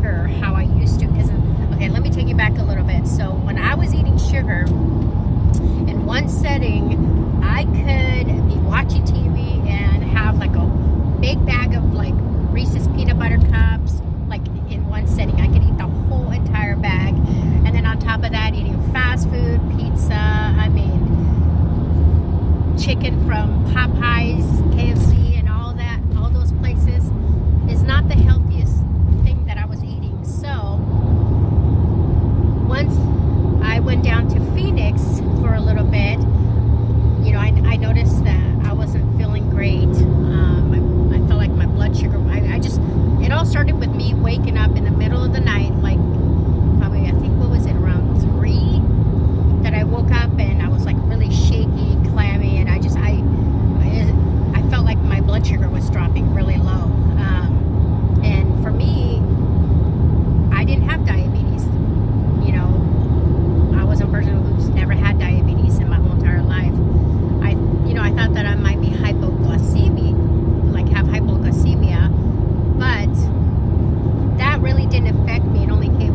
sugar how I used to. Because, okay, let me take you back a little bit. So when I was eating sugar, in one setting, I could be watching TV and have like a big bag of like Reese's peanut butter cups. Like in one setting, I could eat the whole entire bag. And then on top of that, eating fast food, pizza, I mean, chicken from Popeyes, KFC, and all that, all those places is not the healthiest thing that I was eating. So once I went down to Phoenix for a little bit, you know, I noticed that I wasn't feeling great. I felt like my blood sugar, it all started with me waking up in the middle of the night, like probably, I think, what was it, around 3, that I woke up and I was like really shaky, clammy, and I felt like my blood sugar was dropping really low. And for me, I didn't have diabetes. You know, I was a person who's never had diabetes in my whole entire life. I thought that I might be hypoglycemia, like have hypoglycemia, but that really didn't affect me. It only came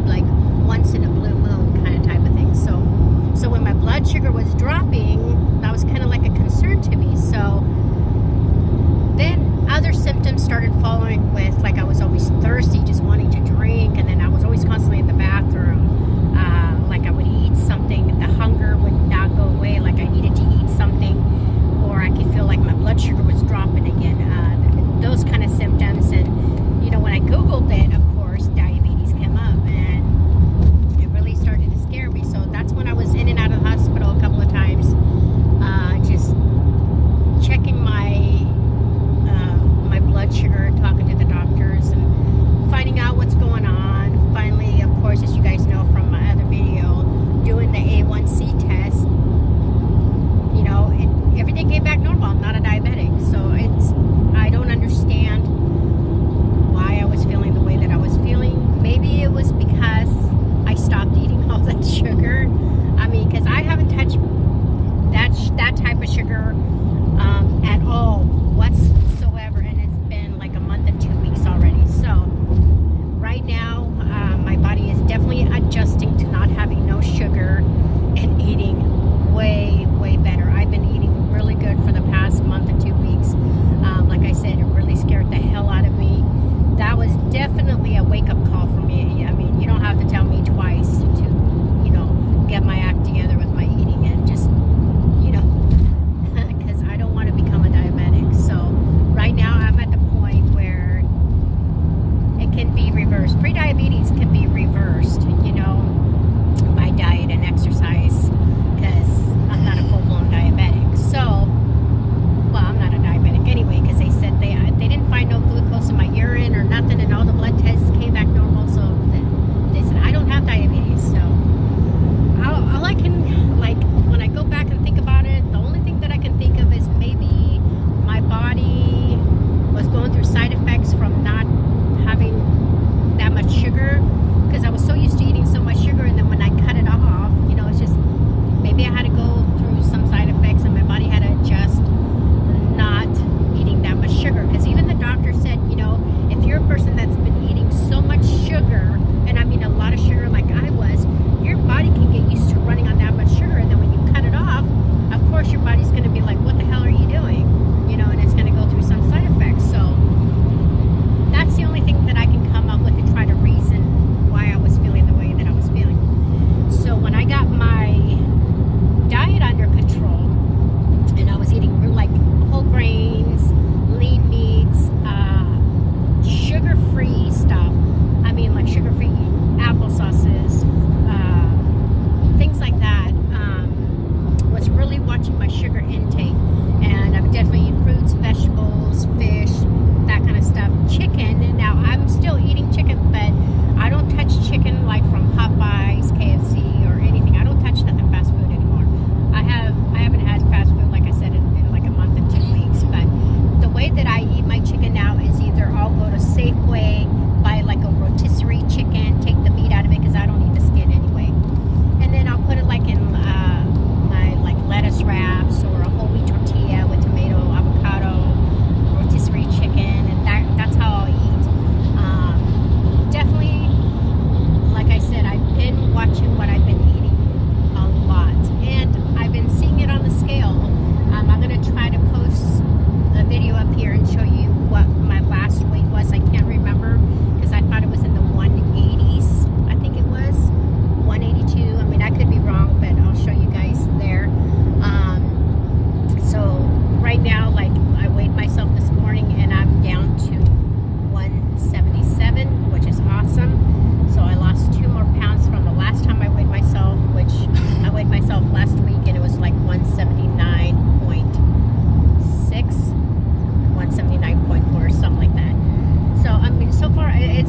like once in a blue moon kind of type of thing. So when my blood sugar was dropping, that was kind of like a concern to me. So then other symptoms started following with, like, I was always thirsty, just wanting to drink, and then I was always constantly in the bathroom. Like I would eat something, the hunger would not go away, like I needed to eat something, or I could feel like my blood sugar was dropping again. Those kind of symptoms. And you know, when I Googled it, of course, diabetes came up, and it really started to scare me. So that's when I was in and out of the hospital a couple of times, just checking my blood sugar, talking to the doctors and finding out what's going on. Finally, of course, as you guys know from my other video, doing the A1C test, you know, everything came back normal. I'm not a diabetic. So I don't understand why I was feeling the way that I was feeling. Maybe it was because I stopped eating all that sugar. I mean, because I haven't touched that type of sugar at all whatsoever, and it's been like a month and 2 weeks already. So right now, my body is definitely adjusting to not having no sugar and eating way better. I've been eating really good for the past month and 2 weeks. Like I said, it really scared the hell out of me. That was definitely a wake-up call for me. I mean, you don't have to tell me twice to, you know, get my act together with my eating and just, you know, because I don't want to become a diabetic. So right now I'm at the point where it can be reversed. Prediabetes can be reversed, you know, by diet and exercise, because I'm not a full-blown diabetic. So, well, I'm not a diabetic anyway, because they said they didn't find no glucose in my urine or nothing, and all the blood tests came back normal. So they said I don't have diabetes. So all I can, like, when I go back and think about it, the only thing that I can think of is maybe my body was going through side effects from not having that much sugar, because I was so used to eating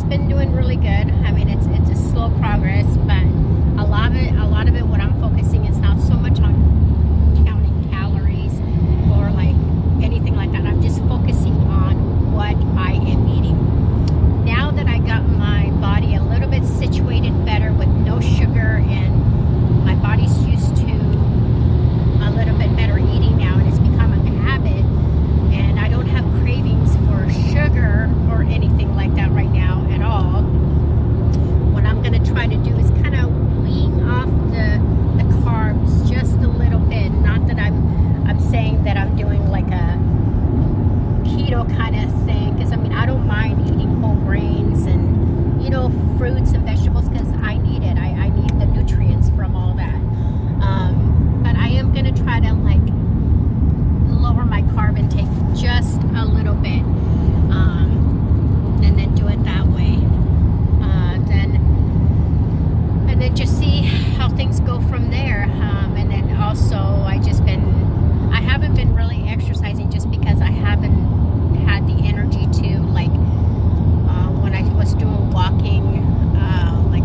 it's been doing really good. I mean, it's a slow progress, but a lot of it, what I'm focusing is not so much on counting calories or like anything like that. I'm just focusing on what I am eating. Now that I got my body a little bit situated better with no sugar, and my body's used to a little bit better eating now, and it's become a habit, and I don't have cravings for sugar or anything like that right now at all. What I'm going to try to do is kind of wean off the carbs just a little bit. Not that I'm saying that I'm doing like a keto kind of thing, because I mean, I don't mind eating whole grains and, you know, fruits and vegetables, because I need it. I need the nutrients from all that. But I am going to try to like lower my carb intake just a little bit, and then do it that way. And then just see how things go from there. And then also, I haven't been really exercising just because I haven't had the energy to, like, when I was doing walking, like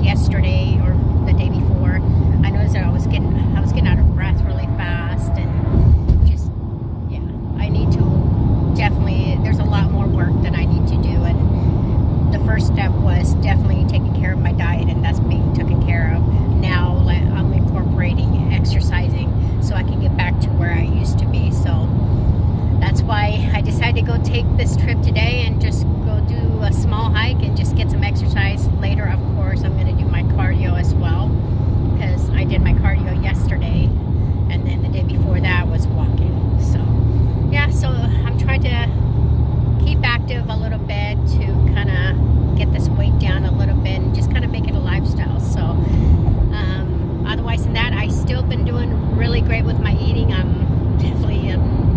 yesterday or the day before, I noticed that I was getting out of breath really fast, and just, yeah, I need to definitely, there's a lot more work that I need to do, and the first step was definitely taking care of my diet, and that's being taken care of. Now I'm incorporating exercising so I can get back to where I used to be. So that's why I decided to go take this trip today and just go do a small hike and just get some exercise. Later, of course, I'm going to do my cardio as well, because I did my cardio yesterday, and then the day before that was walking. So yeah, so I'm trying to keep active a little bit to kind of get this weight down a little bit and just kind of make it a lifestyle. So otherwise than that, I still been doing really great with my eating. I'm definitely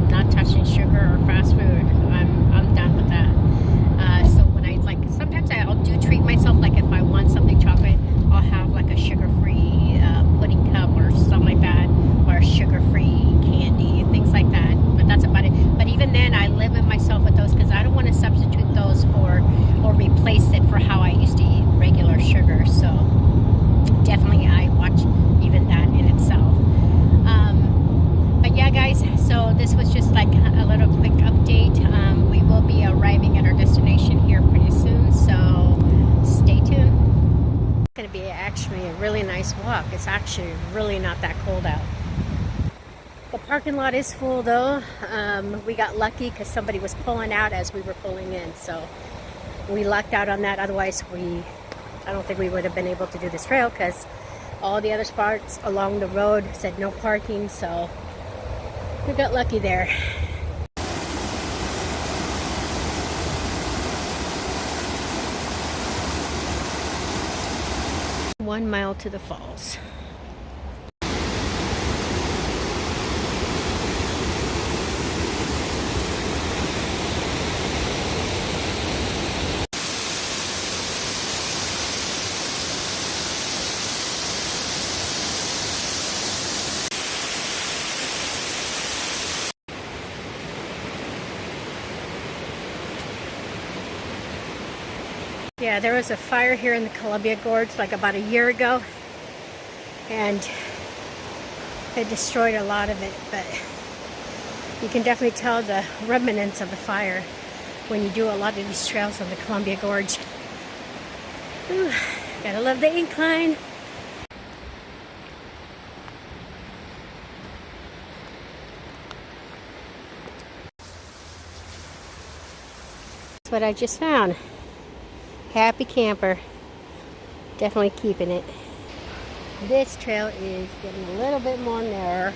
not touching sugar or fast food. I'm done with that. So when I, like, sometimes I'll do treat myself, like if I want something chocolate, I'll have like a sugar-free pudding cup or something like that, or sugar-free candy, things like that. But that's about it. But even then, I limit myself with those, because I don't want to substitute those for or replace it for how I used to eat regular sugar. So definitely I watch even that in itself. But yeah, guys, so this was just like a little quick update. We will be arriving at our destination here pretty soon, so stay tuned. It's going to be actually a really nice walk. It's actually really not that cold out. The parking lot is full though. We got lucky because somebody was pulling out as we were pulling in, so we lucked out on that. Otherwise, I don't think we would have been able to do this trail, because all the other spots along the road said no parking, so we got lucky there. One mile to the falls. Yeah, there was a fire here in the Columbia Gorge like about a year ago, and it destroyed a lot of it, but you can definitely tell the remnants of the fire when you do a lot of these trails on the Columbia Gorge. Ooh, gotta love the incline. That's what I just found. Happy camper. Definitely keeping it. This trail is getting a little bit more narrow.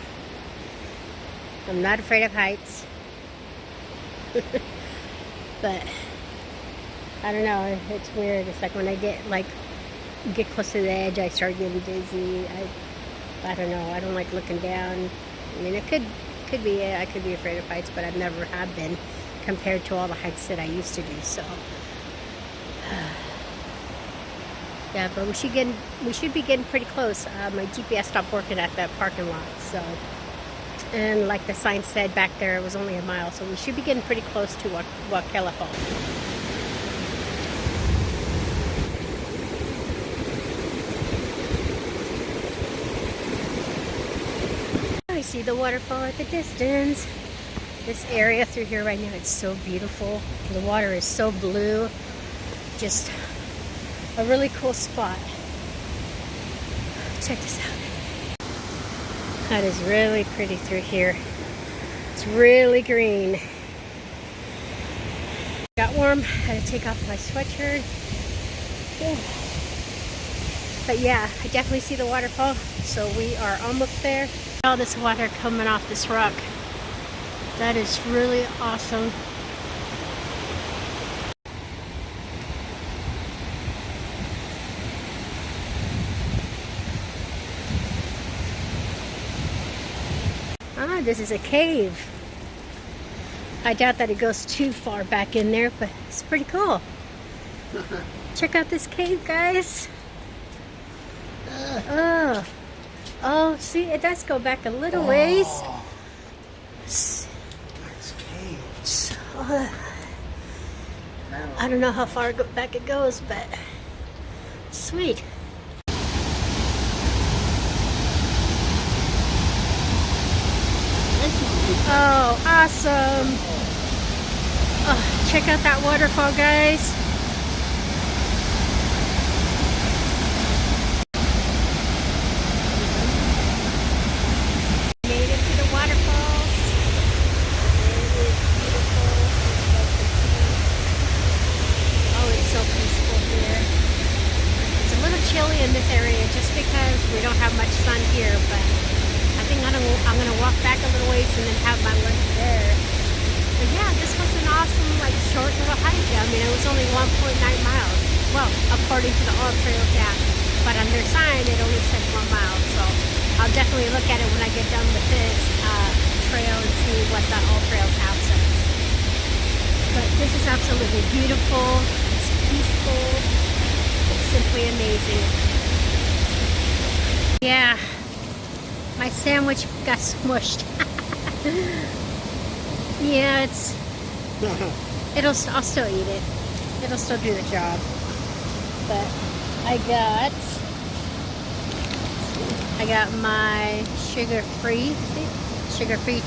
I'm not afraid of heights. But I don't know, it's weird. It's like when I get close to the edge, I start getting dizzy. I don't know. I don't like looking down. I mean, it could be I could be afraid of heights, but I've never have been compared to all the hikes that I used to do. So yeah, but we should be getting pretty close. My GPS stopped working at that parking lot, so, and like the sign said back there, it was only a mile, so we should be getting pretty close to Wahclella Falls. see the waterfall at the distance. This area through here right now, it's so beautiful. The water is so blue. Just a really cool spot. Check this out. That is really pretty through here. It's really green. Got warm, had to take off my sweatshirt. Yeah. But yeah, I definitely see the waterfall, so we are almost there. All this water coming off this rock. That is really awesome. Ah, this is a cave. I doubt that it goes too far back in there, but it's pretty cool. Check out this cave, guys. Oh, see, it does go back a little ways. Nice cave. I don't know how far back it goes, but sweet. Oh, awesome. Oh, check out that waterfall, guys. Made it to the waterfalls. It is beautiful, as you guys can see. Oh, it's so peaceful here. It's a little chilly in this area just because we don't have much sun here, but I think I'm gonna walk back a little ways and then have my lunch there. But yeah, this was an awesome, like, short little hike. I mean, it was only 1.9 miles. Well, according to the All Trails app, but on their sign it only said 1 mile. So I'll definitely look at it when I get done with this trail and see what the All Trails app says. But this is absolutely beautiful. It's peaceful. It's simply amazing. Yeah. My sandwich got smushed. Yeah, I'll still eat it. It'll still do the job. But I got my sugar-free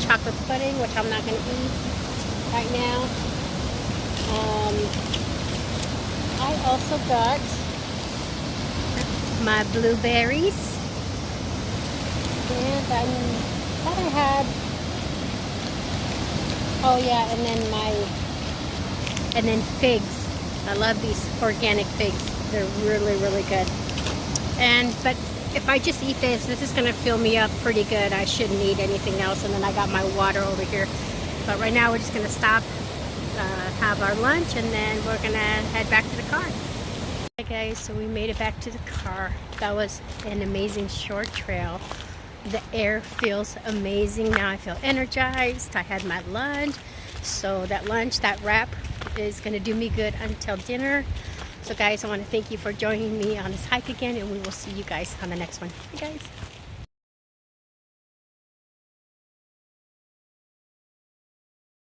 chocolate pudding, which I'm not going to eat right now. I also got my blueberries. And I thought I had, oh yeah, and then figs. I love these organic figs. They're really, really good. But if I just eat this is gonna fill me up pretty good. I shouldn't eat anything else. And then I got my water over here. But right now we're just gonna stop, have our lunch, and then we're gonna head back to the car. Hey guys, so we made it back to the car. That was an amazing short trail. The air feels amazing. Now I feel energized. I had my lunch. So that wrap is going to do me good until dinner. So guys, I want to thank you for joining me on this hike again, and we will see you guys on the next one. Hey guys.